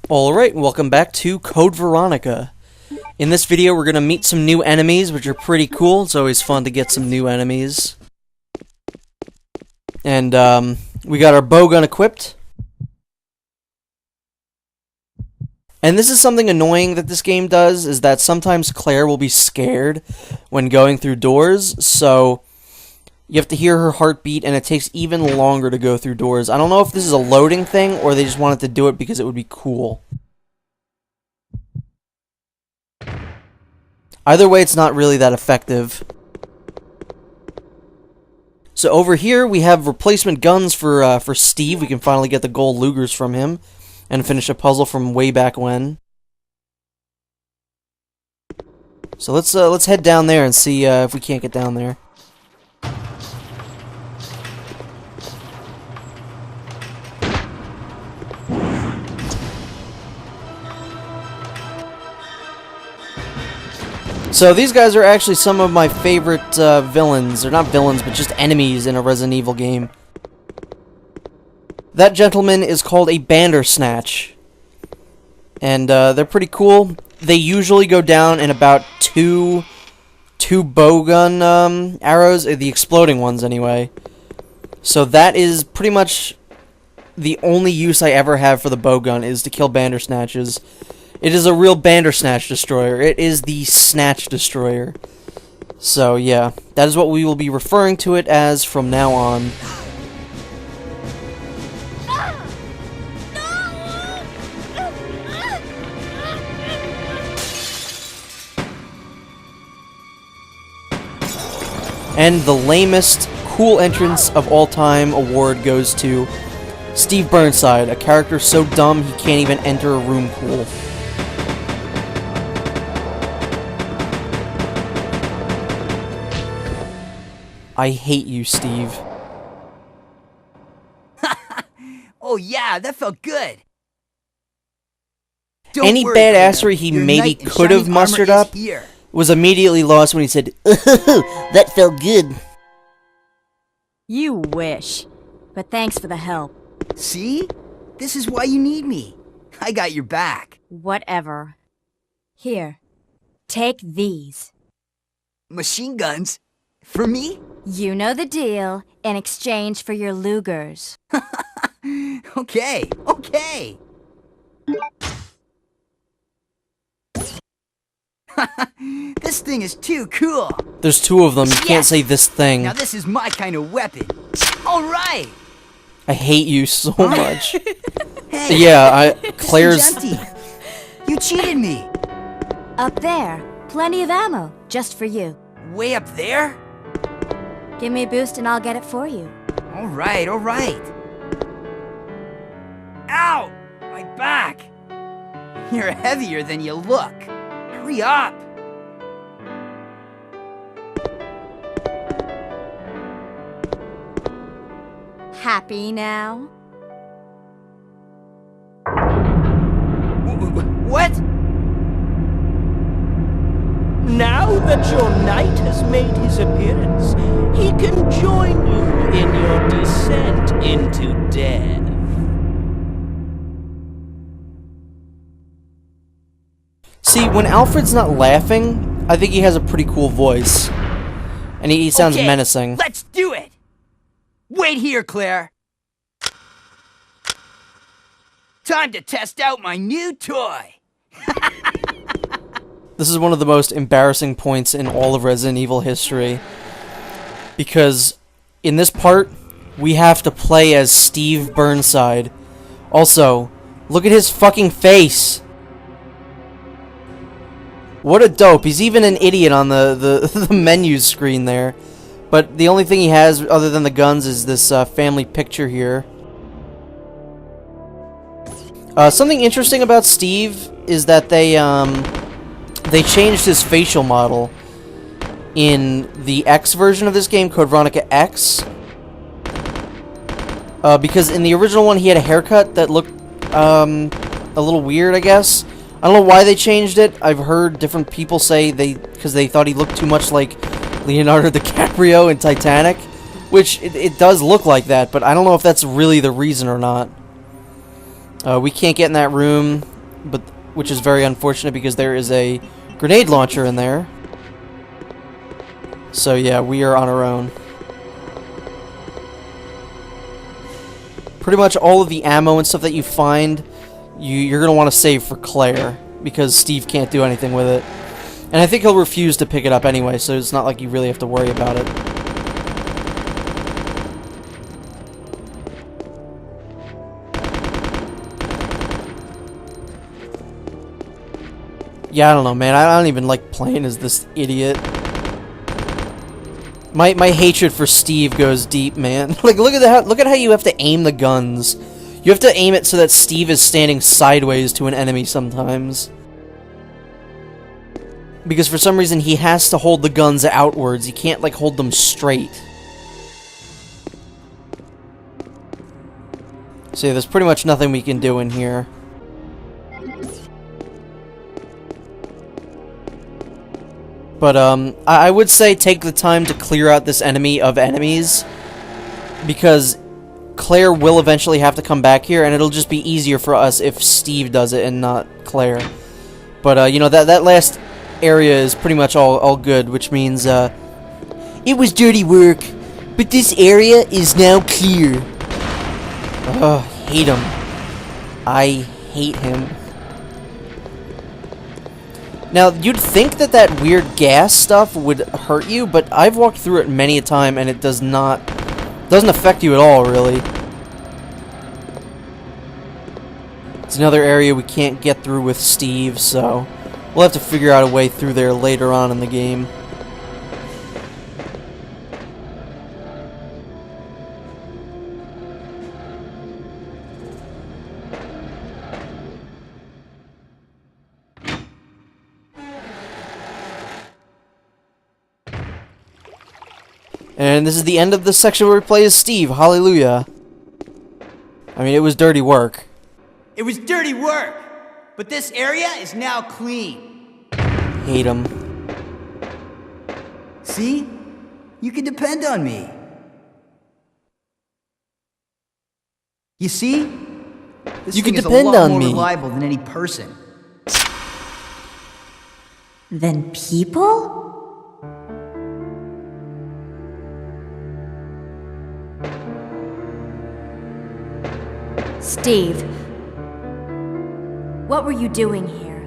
Alright, welcome back to Code Veronica. In this video, we're gonna meet some new enemies, which are pretty cool. It's always fun to get some new enemies. And, we got our bowgun equipped. And this is something annoying that this game does, is that sometimes Claire will be scared when going through doors, so you have to hear her heartbeat, and it takes even longer to go through doors. I don't know if this is a loading thing, or they just wanted to do it because it would be cool. Either way, it's not really that effective. So over here, we have replacement guns for Steve. We can finally get the gold Lugers from him, and finish a puzzle from way back when. So let's head down there and see if we can't get down there. So these guys are actually some of my favorite villains. They're not villains, but just enemies in a Resident Evil game. That gentleman is called a Bandersnatch. And they're pretty cool. They usually go down in about two bowgun arrows, the exploding ones anyway. So that is pretty much the only use I ever have for the bowgun, is to kill Bandersnatches. It is a real Bandersnatch destroyer. It is the Snatch Destroyer. So yeah, that is what we will be referring to it as from now on. And the lamest cool entrance of all time award goes to Steve Burnside, a character so dumb he can't even enter a room cool. I hate you, Steve. Oh yeah, that felt good. Any badassery he maybe could have mustered up was immediately lost when he said, "That felt good." You wish. But thanks for the help. See? This is why you need me. I got your back. Whatever. Here, take these. Machine guns? For me? You know the deal, in exchange for your Lugers. Okay, okay. This thing is too cool. There's two of them. You can't say this thing. Now this is my kind of weapon. All right. I hate you so much. Hey, Yeah, Claire's... empty. You cheated me. Up there, plenty of ammo, just for you. Way up there? Give me a boost and I'll get it for you. All right, all right. Ow! My back! You're heavier than you look. Hurry up! Happy now? What? Now that your knight has made his appearance, he can join you in your descent into death. See, when Alfred's not laughing, I think he has a pretty cool voice. And he sounds Okay, menacing. Let's do it! Wait here, Claire. Time to test out my new toy. This is one of the most embarrassing points in all of Resident Evil history. Because in this part, we have to play as Steve Burnside. Also, look at his fucking face! What a dope. He's even an idiot on the menu screen there. But the only thing he has, other than the guns, is this family picture here. Something interesting about Steve is that they changed his facial model in the X version of this game, Code Veronica X. Because in the original one, he had a haircut that looked a little weird, I guess. I don't know why they changed it. I've heard different people say because they thought he looked too much like Leonardo DiCaprio in Titanic, which it does look like that, but I don't know if that's really the reason or not. We can't get in that room. but which is very unfortunate because there is a grenade launcher in there. So yeah, we are on our own. Pretty much all of the ammo and stuff that you find, you're going to want to save for Claire, because Steve can't do anything with it. And I think he'll refuse to pick it up anyway, so it's not like you really have to worry about it. Yeah, I don't know, man. I don't even like playing as this idiot. My hatred for Steve goes deep, man. Like, look at how you have to aim the guns. You have to aim it so that Steve is standing sideways to an enemy sometimes. Because for some reason he has to hold the guns outwards. He can't, like, hold them straight. So yeah, there's pretty much nothing we can do in here. But, I would say take the time to clear out this enemy of enemies, because Claire will eventually have to come back here, and it'll just be easier for us if Steve does it and not Claire. But, you know, that last area is pretty much all good, which means, it was dirty work, but this area is now clear. Ugh, hate him. I hate him. Now, you'd think that weird gas stuff would hurt you, but I've walked through it many a time, and it doesn't affect you at all, really. It's another area we can't get through with Steve, so we'll have to figure out a way through there later on in the game. And this is the end of the section where we play as Steve. Hallelujah. I mean, it was dirty work. It was dirty work, but this area is now clean. Hate him. See? You can depend on me. You see? This You thing can is depend a lot on more me. reliable than any person. Than people? Steve, what were you doing here?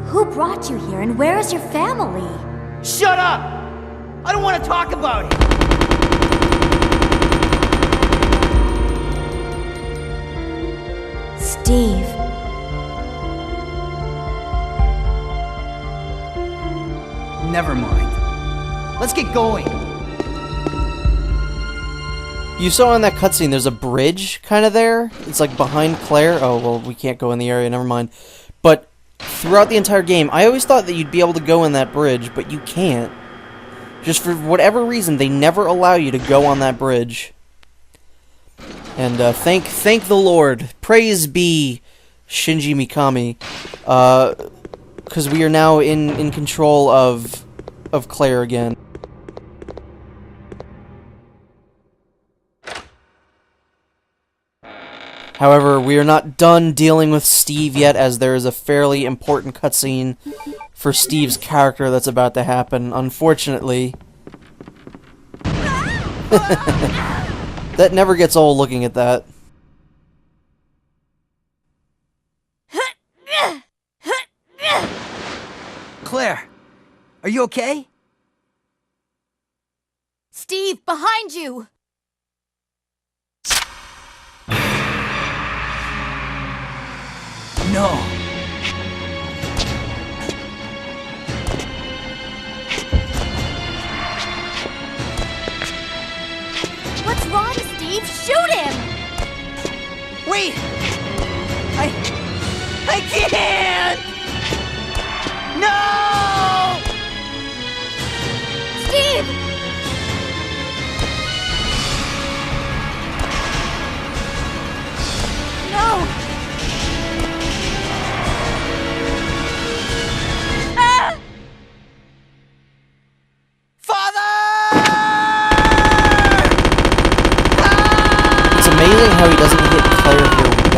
Who brought you here, and where is your family? Shut up! I don't want to talk about it! Steve. Never mind. Let's get going. You saw in that cutscene there's a bridge kind of there. It's like behind Claire. Oh, well, we can't go in the area, never mind. But throughout the entire game, I always thought that you'd be able to go in that bridge, but you can't. Just for whatever reason, they never allow you to go on that bridge. And thank the Lord. Praise be Shinji Mikami. Because we are now in control of Claire again. However, we are not done dealing with Steve yet, as there is a fairly important cutscene for Steve's character that's about to happen, unfortunately. That never gets old looking at that. Claire, are you okay? Steve, behind you! No. What's wrong, Steve? Shoot him! Wait! I can't! No! Steve! No! Ah! Father! It's amazing how he doesn't hit Claire here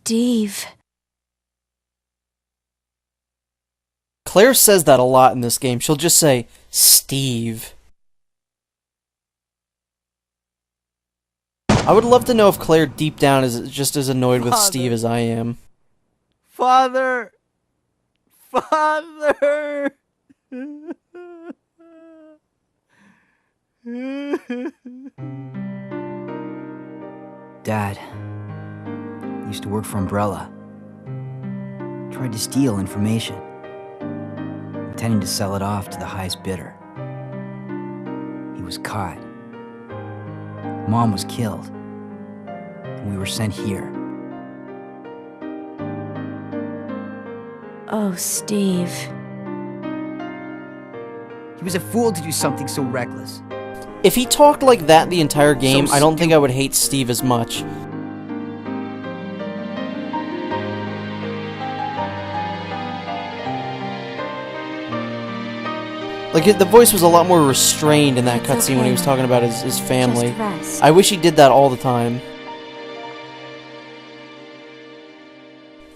Steve. Claire says that a lot in this game. She'll just say, Steve. I would love to know if Claire deep down is just as annoyed with Steve as I am. Father! Father! Dad used to work for Umbrella. Tried to steal information, intending to sell it off to the highest bidder. He was caught. Mom was killed, and we were sent here. Oh, Steve. He was a fool to do something so reckless. If he talked like that the entire game, So I don't think I would hate Steve as much. Like, the voice was a lot more restrained in that It's cutscene when he was okay. talking about his family. Just rest. I wish he did that all the time.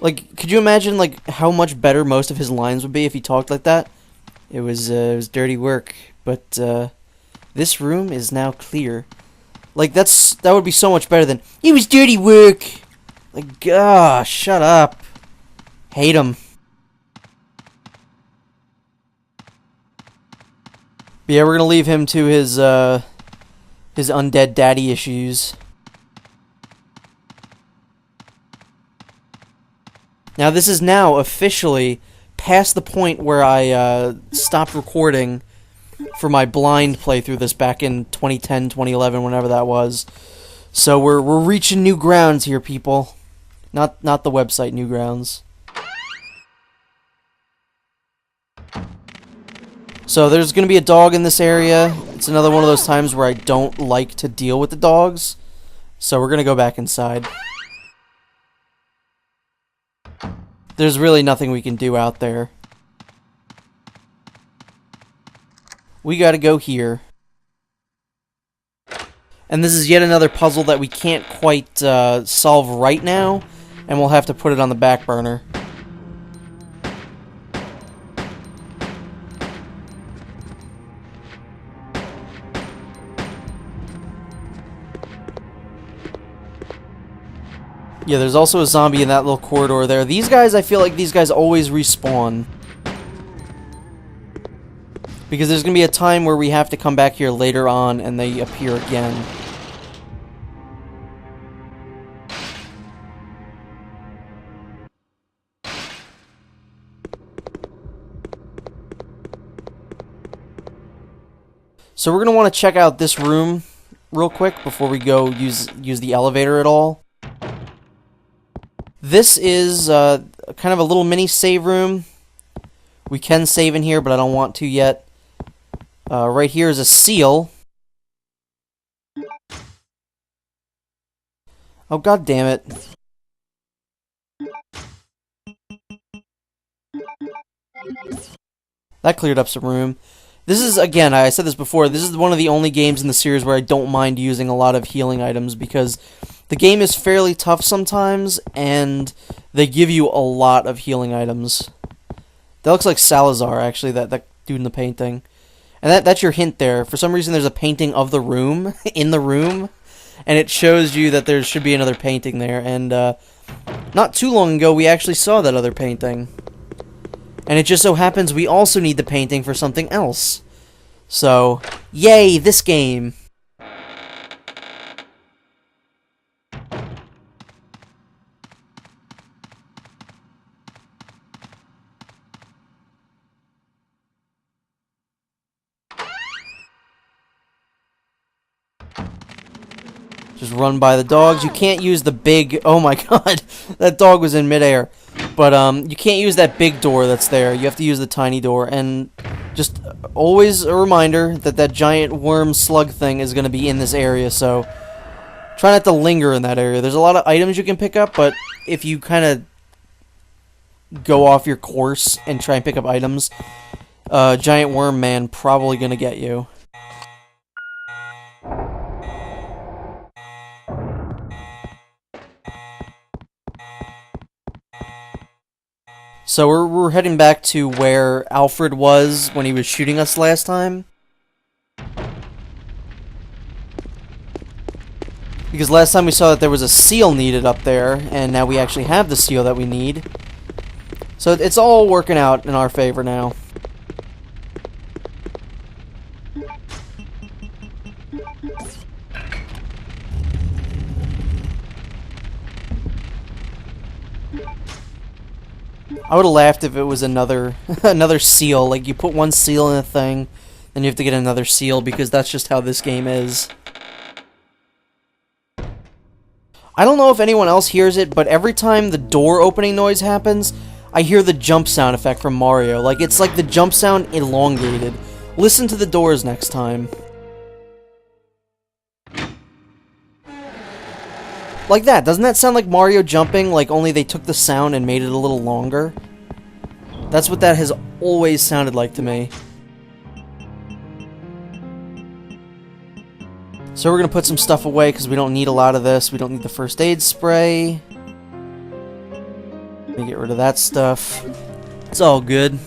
Like, could you imagine, like, how much better most of his lines would be if he talked like that? It was dirty work, but, this room is now clear. Like, that would be so much better than, it was dirty work! Like, gosh, shut up. Hate him. But yeah, we're gonna leave him to his undead daddy issues. Now, this is now officially past the point where I stopped recording for my blind playthrough this back in 2010, 2011, whenever that was. So we're reaching new grounds here, people. Not the website Newgrounds. So there's going to be a dog in this area. It's another one of those times where I don't like to deal with the dogs. So we're going to go back inside. There's really nothing we can do out there. We got to go here. And this is yet another puzzle that we can't quite solve right now. And we'll have to put it on the back burner. Yeah, there's also a zombie in that little corridor there. These guys, I feel like these guys always respawn. Because there's going to be a time where we have to come back here later on and they appear again. So we're going to want to check out this room real quick before we go use the elevator at all. This is kind of a little mini save room. We can save in here, but I don't want to yet. Right here is a seal. Oh, god damn it. That cleared up some room. This is, again, I said this before, this is one of the only games in the series where I don't mind using a lot of healing items because the game is fairly tough sometimes, and they give you a lot of healing items. That looks like Salazar, actually, that dude in the painting. And that's your hint there. For some reason, there's a painting of the room, in the room, and it shows you that there should be another painting there. And not too long ago, we actually saw that other painting. And it just so happens we also need the painting for something else. So, yay, this game! Just run by the dogs. You can't use the big... Oh my god, that dog was in midair. But you can't use that big door that's there. You have to use the tiny door. And just always a reminder that that giant worm slug thing is going to be in this area. So try not to linger in that area. There's a lot of items you can pick up, but if you kind of go off your course and try and pick up items, giant worm man probably going to get you. So we're heading back to where Alfred was when he was shooting us last time. Because last time we saw that there was a seal needed up there, and now we actually have the seal that we need. So it's all working out in our favor now. I would have laughed if it was another another seal. Like, you put one seal in a thing, then you have to get another seal, because that's just how this game is. I don't know if anyone else hears it, but every time the door opening noise happens, I hear the jump sound effect from Mario. Like, it's like the jump sound elongated. Listen to the doors next time. Like that. Doesn't that sound like Mario jumping, like only they took the sound and made it a little longer? That's what that has always sounded like to me. So we're going to put some stuff away because we don't need a lot of this. We don't need the first aid spray. Let me get rid of that stuff. It's all good.